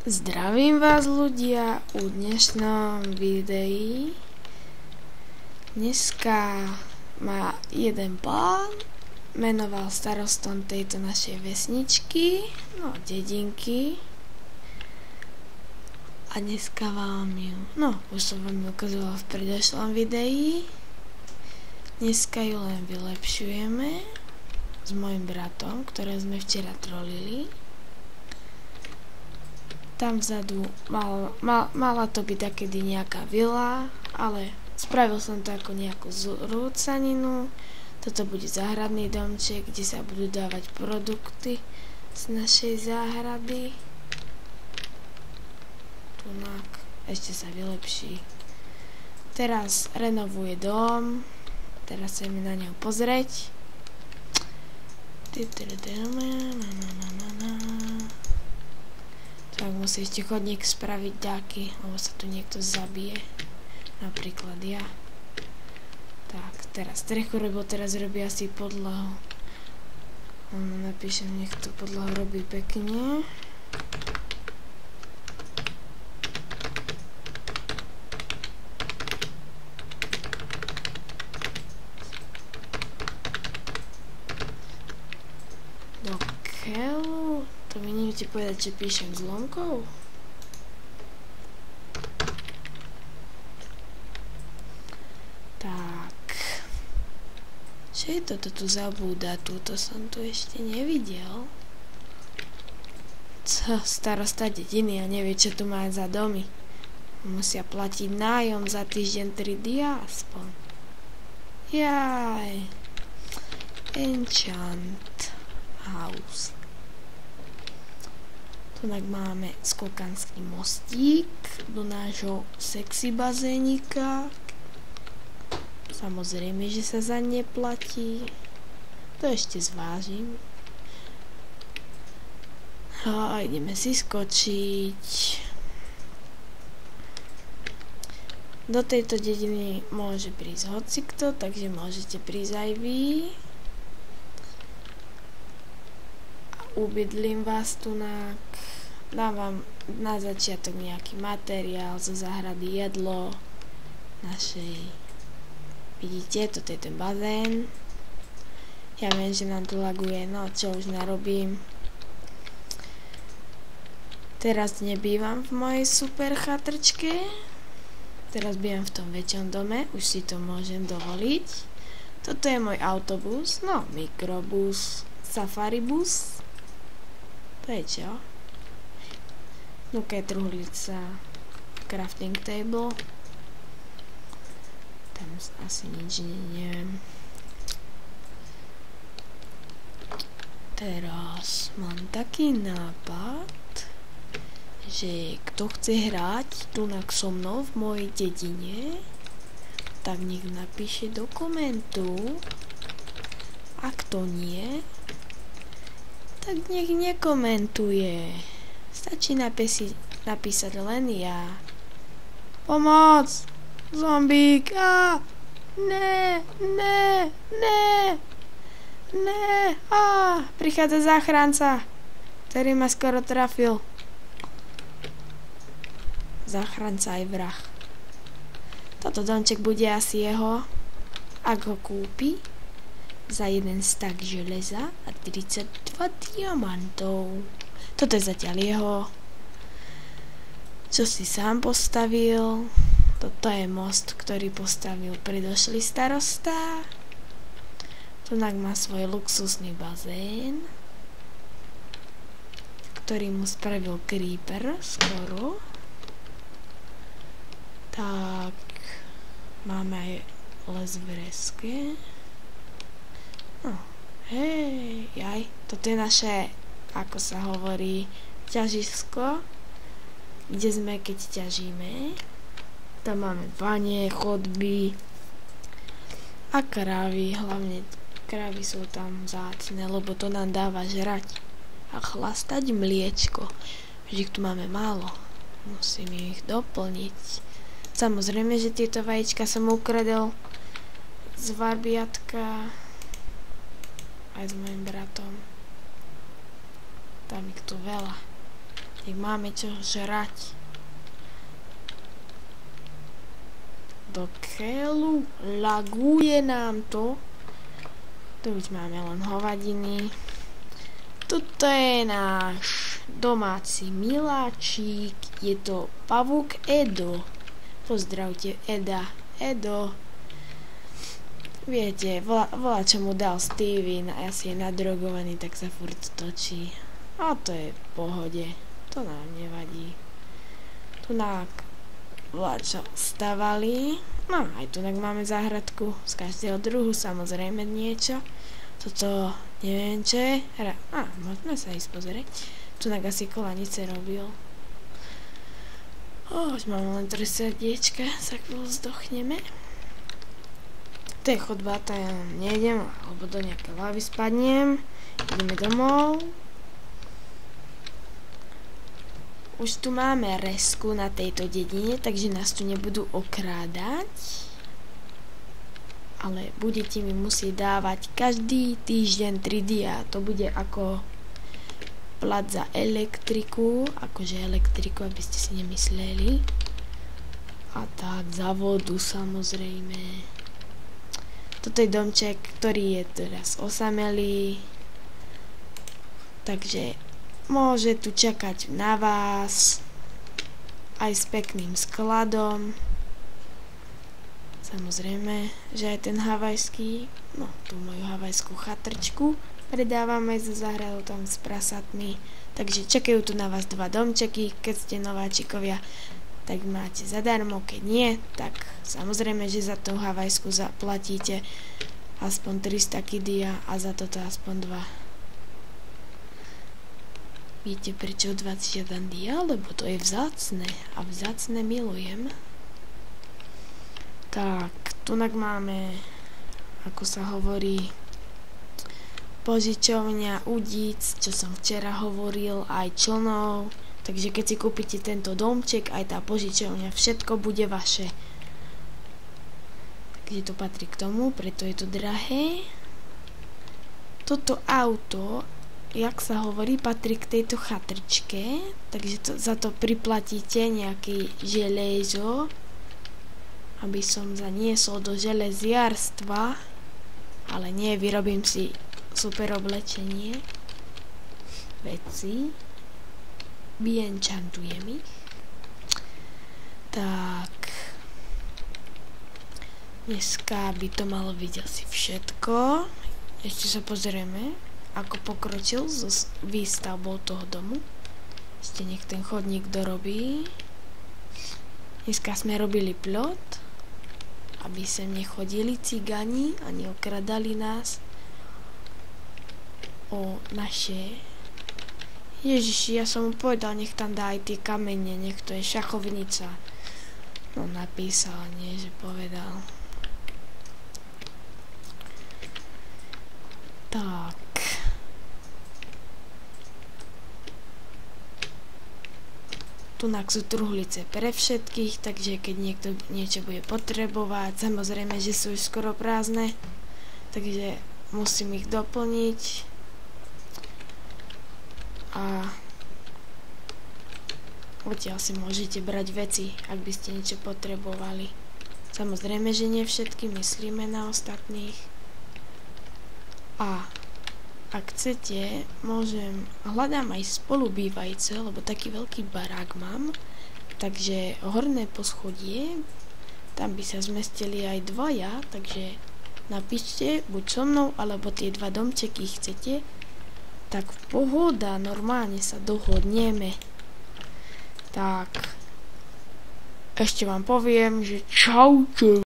Zdravím vás ľudia u dnešnom videi. Dneska má jeden pán, menoval starostom tejto našej vesničky, dedinky. A dneska vám ju, už som vám ju ukazovala v predošlom videi. Dneska ju len vylepšujeme s mojim bratom, ktoré sme včera trolili. Tam vzadu mala to byť takedy nejaká vila, ale spravil som to ako nejakú zrúcaninu. Toto bude záhradný domček, kde sa budú dávať produkty z našej záhrady. Tunak ešte sa vylepší. Teraz renovuje dom. Teraz sa mi na ňo pozrieť. Tak musí ešte chodník spraviť ďaky, lebo sa tu niekto zabije. Napríklad ja. Tak, teraz strechu robil, teraz robí asi podlahu. Napíšem, nech tú podlahu robí pekne. Do keľu. To mi neviete povedať, že píšem zlomkou? Tak. Čo je toto tu zabúda? Túto som tu ešte nevidel. Co? Starosta dediny a nevie, čo tu má za domy. Musia platiť nájom za týždeň 3 dia aspoň. Jaj. Enchant House. Tunak máme skokanský mostík do nášho sexy bazénika. Samozrejme, že sa za ne platí. To ešte zvážim. A ideme si skočiť. Do tejto dediny môže prísť hocikto, takže môžete prísť aj vy. Ubydlím vás tunak. Dám vám na začiatok nejaký materiál zo záhrady, jedlo našej. Vidíte, toto je ten bazén. Ja viem, že nám tu laguje, čo už narobím. Teraz nebývam v mojej super chatrčke. Teraz bývam v tom väčšom dome, už si to môžem dovoliť. Toto je môj autobus, mikrobus, safaribus. To je čo? Nuka je truhlica, crafting table. Tam asi nič neviem. Teraz mám taký nápad, že kto chce hrať tunak so mnou v mojej dedine, tak nech napíše do komentu. A kto nie, tak nech nekomentuje. Stačí napísať len ja. Pomoc! Zombík! Ne! Prichádza záchranca, ktorý ma skoro trafil. Záchranca aj vrah. Toto domček bude asi jeho, ak ho kúpi za 1 stak železa a 32 diamantov. Toto je zatiaľ jeho, čo si sám postavil. Toto je most, ktorý postavil predošlý starosta. Tunak má svoj luxusný bazén, ktorý mu spravil creeper skoro. Tak, máme aj les v reske. Toto je naše, ako sa hovorí, ťažisko, kde sme, keď ťažíme. Tam máme vanie, chodby a krávy. Hlavne krávy sú tam vzácne, lebo to nám dáva žrať a chlastať mliečko. Vždy tu máme málo, musím ich doplniť. Samozrejme, že tieto vajíčka som ukradol z varbiatka aj s mojim bratom. Tam ich tu veľa. nech máme čo žrať. Do keľu laguje nám to. Tu už máme len hovadiny. Toto je náš domáci miláčik. Je to pavúk Edo. Pozdravte Eda. Edo. Viete, volá čo mu dal Steven a asi je nadrogovaný, tak sa furt točí. A to je v pohode. To nám nevadí. Tunák čo stavali. No, aj tu máme záhradku z každého druhu, samozrejme niečo. Toto neviem čo je. Môžeme sa ísť pozrieť. Tunak asi kolanice robil. Už máme len 3 srdiečka, sa chvíľu zdochneme. To je chodba, to ja nejdem, alebo do nejaké lávy spadnem. Ideme domov. Už tu máme resku na tejto dedine, takže nás tu nebudú okrádať. Ale budete mi musieť dávať každý týždeň 3 dia. To bude ako plat za elektriku, akože elektriku, aby ste si nemysleli. A tak za vodu samozrejme. Toto je domček, ktorý je teraz osamelý. Takže môže tu čakať na vás aj s pekným skladom. Samozrejme, že aj ten havajský, no tú moju havajskú chatrčku predávame so záhradou tam s prasatmi. Takže čakajú tu na vás 2 domčeky, keď ste nováčikovia, tak máte zadarmo, keď nie, tak samozrejme, že za tú havajskú zaplatíte aspoň 300 kidia a za toto aspoň 2. Viete prečo 21 dia? Lebo to je vzácne a vzácne milujem. Tak, tunak máme, ako sa hovorí, požičovňa udíc, čo som včera hovoril, aj člnov. Takže keď si kúpite tento domček, aj tá požičovňa, všetko bude vaše. Takže to patrí k tomu, preto je to drahé. Toto auto, jak sa hovorí, patrí k tejto chatrčke, takže za to priplatíte nejaké železo, aby som zaniesol do železiarstva, ale nie, vyrobím si super oblečenie, veci, vyenčantujem ich. Tak, dneska by to malo byť asi všetko. Ešte sa pozrieme, ako pokročil so výstavbou toho domu. Ešte nech ten chodník dorobí. Dneska sme robili plot, aby sem nechodili cigani a neokradali nás o naše. Ježiši, ja som mu povedal, nech tam dá aj tie kamene, nech to je šachovnica. No napísal, nie že povedal. Tak. Tunak sú truhlice pre všetkých, takže keď niekto niečo bude potrebovať, samozrejme, že sú už skoro prázdne, takže musím ich doplniť. A odtiaľ si môžete brať veci, ak by ste niečo potrebovali. Samozrejme, že nie všetky, myslíme na ostatných. A ak chcete, hľadám aj spolubývajúce, lebo taký veľký barák mám, takže horné poschodie, tam by sa zmestili aj 2, takže napíšte buď so mnou, alebo tie 2 domčeky chcete, tak pohoda, normálne sa dohodneme. Tak, ešte vám poviem, že čaute.